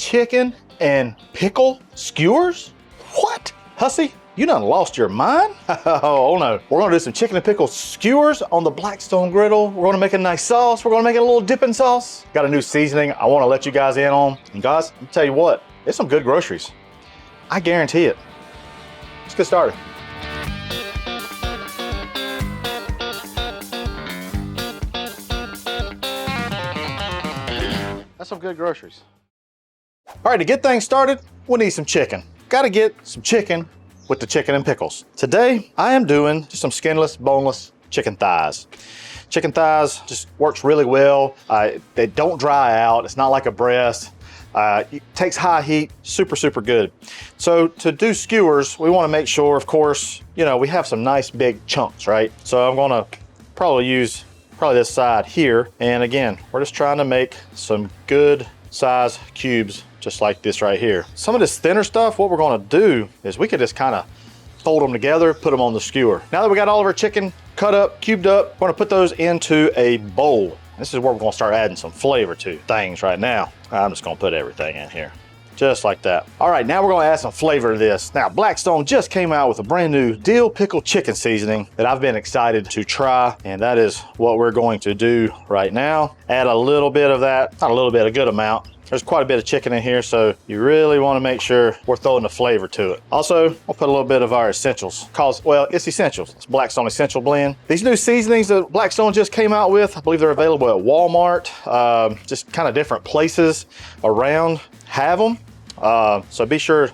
chicken and pickle skewers? What? Hussey, you done lost your mind? Oh no. We're gonna do some chicken and pickle skewers on the Blackstone Griddle. We're gonna make a nice sauce. We're gonna make it a little dipping sauce. Got a new seasoning I wanna let you guys in on. And guys, I'll tell you what, it's some good groceries. I guarantee it. Let's get started. That's some good groceries. All right, to get things started, we'll need some chicken. Gotta get some chicken with the chicken and pickles. Today, I am doing just some skinless, boneless chicken thighs. Chicken thighs just works really well. They don't dry out. It's not like a breast. It takes high heat, super, super good. So to do skewers, we wanna make sure, of course, you know, we have some nice big chunks, right? So I'm gonna probably use this side here. And again, we're just trying to make some good size cubes just like this right here. Some of this thinner stuff, what we're gonna do is we could just kind of fold them together, put them on the skewer. Now that we got all of our chicken cut up, cubed up, we're gonna put those into a bowl. This is where we're gonna start adding some flavor to things right now. I'm just gonna put everything in here, just like that. All right, now we're gonna add some flavor to this. Now, Blackstone just came out with a brand new Dill Pickle Chicken Seasoning that I've been excited to try, and that is what we're going to do right now. Add a little bit of that, not a little bit, a good amount. There's quite a bit of chicken in here, so you really wanna make sure we're throwing the flavor to it. Also, I'll put a little bit of our essentials. Well, it's essentials. It's Blackstone Essential Blend. These new seasonings that Blackstone just came out with, I believe they're available at Walmart, just kind of different places around have them. So be sure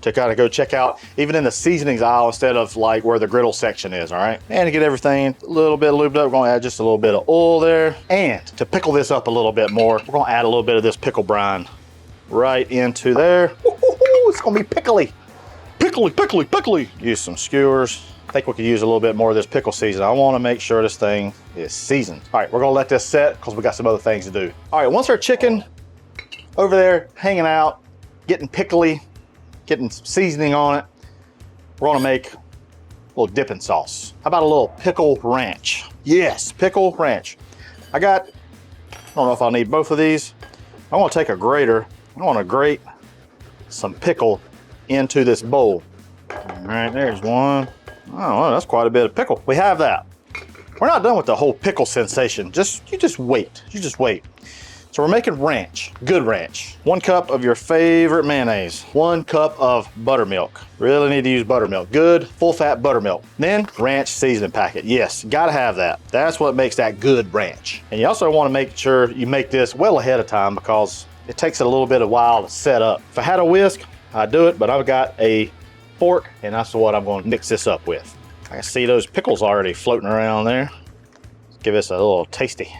to kind of go check out, even in the seasonings aisle instead of like where the griddle section is, all right? And to get everything a little bit lubed up, we're gonna add just a little bit of oil there. And to pickle this up a little bit more, we're gonna add a little bit of this pickle brine right into there. It's gonna be pickly. Pickly, pickly, pickly. Use some skewers. I think we could use a little bit more of this pickle seasoning. I wanna make sure this thing is seasoned. All right, we're gonna let this set because we got some other things to do. All right, once our chicken over there hanging out, getting pickly, getting some seasoning on it, we're gonna make a little dipping sauce. How about a little Pickle Ranch? Yes, Pickle Ranch. I don't know if I'll need both of these. I'm gonna take a grater. I wanna grate some pickle into this bowl. All right, there's one. Oh, that's quite a bit of pickle. We have that. We're not done with the whole pickle sensation. You just wait. So we're making ranch, good ranch. 1 cup of your favorite mayonnaise. 1 cup of buttermilk. Really need to use buttermilk. Good, full fat buttermilk. Then ranch seasoning packet. Yes, gotta have that. That's what makes that good ranch. And you also wanna make sure you make this well ahead of time because it takes it a little bit of while to set up. If I had a whisk, I'd do it, but I've got a fork and that's what I'm gonna mix this up with. I can see those pickles already floating around there. Let's give this a little tasty.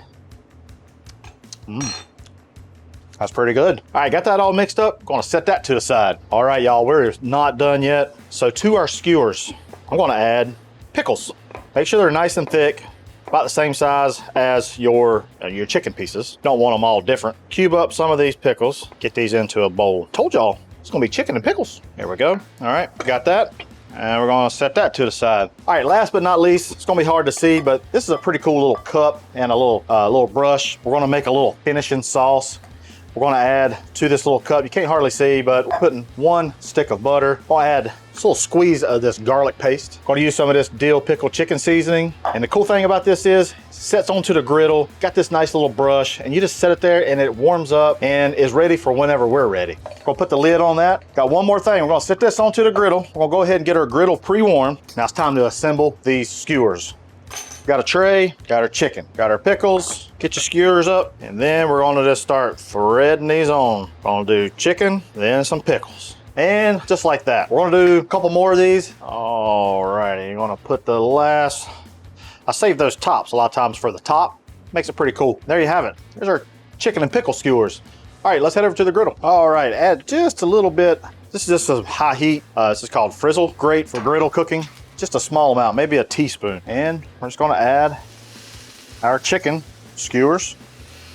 That's pretty good. All right, got that all mixed up. Gonna set that to the side. All right, y'all, we're not done yet. So to our skewers, I'm gonna add pickles. Make sure they're nice and thick, about the same size as your chicken pieces. Don't want them all different. Cube up some of these pickles, get these into a bowl. Told y'all, it's gonna be chicken and pickles. There we go. All right, got that. And we're gonna set that to the side. All right, last but not least, it's gonna be hard to see, but this is a pretty cool little cup and a little brush. We're gonna make a little finishing sauce. We're gonna add to this little cup. You can't hardly see, but we're putting 1 stick of butter. I'll add just a little squeeze of this garlic paste. Gonna use some of this Dill Pickle Chicken Seasoning. And the cool thing about this is, it sets onto the griddle, got this nice little brush, and you just set it there and it warms up and is ready for whenever we're ready. We're gonna put the lid on that. Got one more thing, we're gonna set this onto the griddle. We're gonna go ahead and get our griddle pre-warmed. Now it's time to assemble these skewers. Got a tray, got our chicken, got our pickles. Get your skewers up, and then we're gonna just start threading these on. We're gonna do chicken, then some pickles. And just like that. We're gonna do a couple more of these. Alrighty, you're gonna put the last, I save those tops a lot of times for the top. Makes it pretty cool. There you have it. There's our chicken and pickle skewers. All right, let's head over to the griddle. All right, add just a little bit. This is just a high heat. This is called frizzle, great for griddle cooking. Just a small amount, maybe a teaspoon. And we're just gonna add our chicken skewers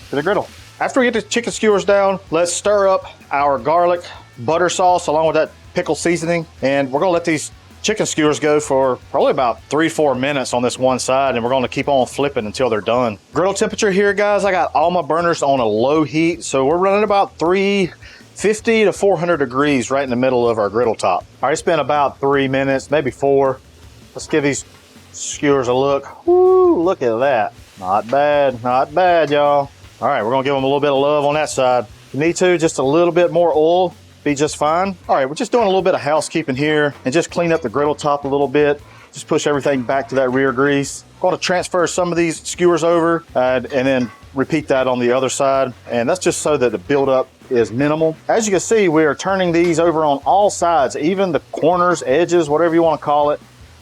to the griddle. After we get the chicken skewers down, let's stir up our garlic butter sauce along with that pickle seasoning. And we're gonna let these chicken skewers go for probably about 3-4 minutes on this one side, and we're gonna keep on flipping until they're done. Griddle temperature here, guys, I got all my burners on a low heat, so we're running about 3 50 to 400 degrees right in the middle of our griddle top. All right, it's been about 3 minutes, maybe 4. Let's give these skewers a look. Woo, look at that. Not bad, y'all. All right, we're gonna give them a little bit of love on that side. If you need to, just a little bit more oil, be just fine. All right, we're just doing a little bit of housekeeping here and just clean up the griddle top a little bit. Just push everything back to that rear grease. Going to transfer some of these skewers over and then repeat that on the other side. And that's just so that the buildup is minimal. As you can see, we are turning these over on all sides, even the corners, edges, whatever you want to call it,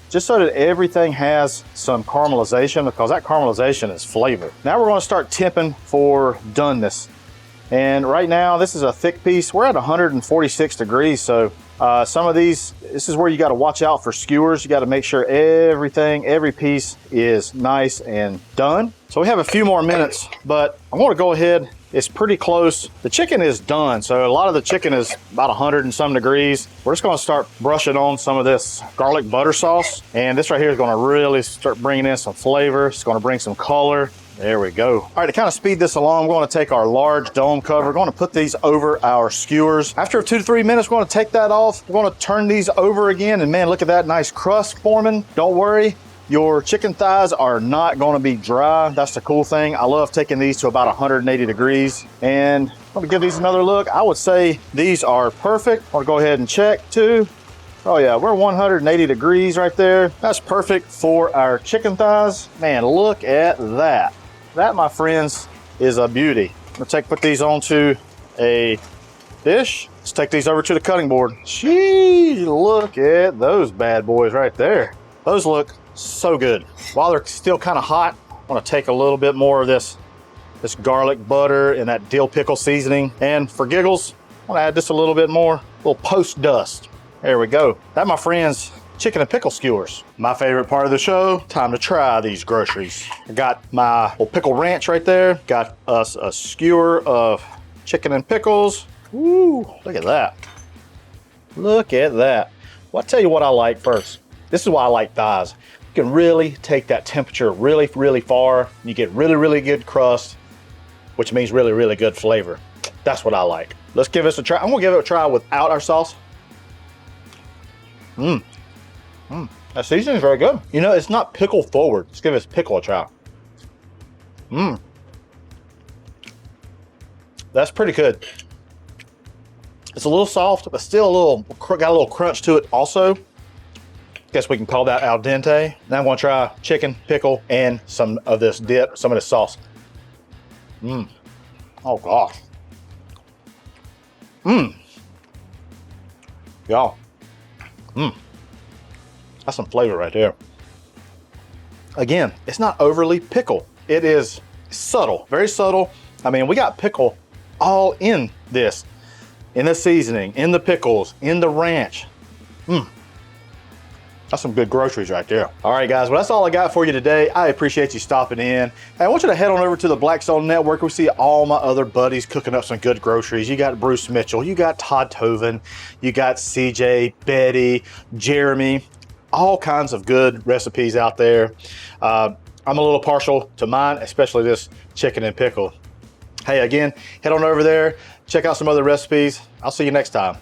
just so that everything has some caramelization, because that caramelization is flavor. Now we're going to start temping for doneness. And right now, this is a thick piece. We're at 146 degrees, so some of these, this is where you got to watch out for skewers. You got to make sure every piece is nice and done. So we have a few more minutes, but I'm going to go ahead. It's pretty close. The chicken is done, so a lot of the chicken is about 100 and some degrees. We're just going to start brushing on some of this garlic butter sauce, and this right here is going to really start bringing in some flavor. It's going to bring some color. There we go. All right, to kind of speed this along, we're going to take our large dome cover. We're going to put these over our skewers. After 2 to 3 minutes, we're going to take that off. We're going to turn these over again, and man, look at that nice crust forming. Don't worry, your chicken thighs are not going to be dry. That's the cool thing. I love taking these to about 180 degrees. And I'm going to give these another look. I would say these are perfect. I'm going to go ahead and check too. Oh yeah, we're 180 degrees right there. That's perfect for our chicken thighs. Man, look at that. That, my friends, is a beauty. I'm gonna put these onto a dish. Let's take these over to the cutting board. Gee, look at those bad boys right there. Those look so good. While they're still kind of hot, I want to take a little bit more of this garlic butter and that dill pickle seasoning. And for giggles, I want to add just a little bit more, a little post dust. There we go. That, my friends, chicken and pickle skewers. My favorite part of the show, time to try these groceries. I got my little Pickle Ranch right there. Got us a skewer of chicken and pickles. Woo, look at that. Look at that. Well, I'll tell you what I like first. This is why I like thighs. You can really take that temperature really, really far. You get really, really good crust, which means really, really good flavor. That's what I like. Let's give this a try. I'm gonna give it a try without our sauce. That seasoning is very good. You know, it's not pickle forward. Let's give this pickle a try. That's pretty good. It's a little soft, but still got a little crunch to it also. Guess we can call that al dente. Now I'm gonna try chicken, pickle, and some of this dip, some of this sauce. Oh gosh. Y'all. That's some flavor right there. Again, it's not overly pickle. It is subtle, very subtle. I mean, we got pickle all in this seasoning, in the pickles, in the ranch. That's some good groceries right there. All right, guys, well, that's all I got for you today. I appreciate you stopping in. Hey, I want you to head on over to the Blackstone Network. We see all my other buddies cooking up some good groceries. You got Bruce Mitchell, you got Todd Toven, you got CJ, Betty, Jeremy, all kinds of good recipes out there. I'm a little partial to mine, especially this chicken and pickle. Hey, again, head on over there, check out some other recipes. I'll see you next time.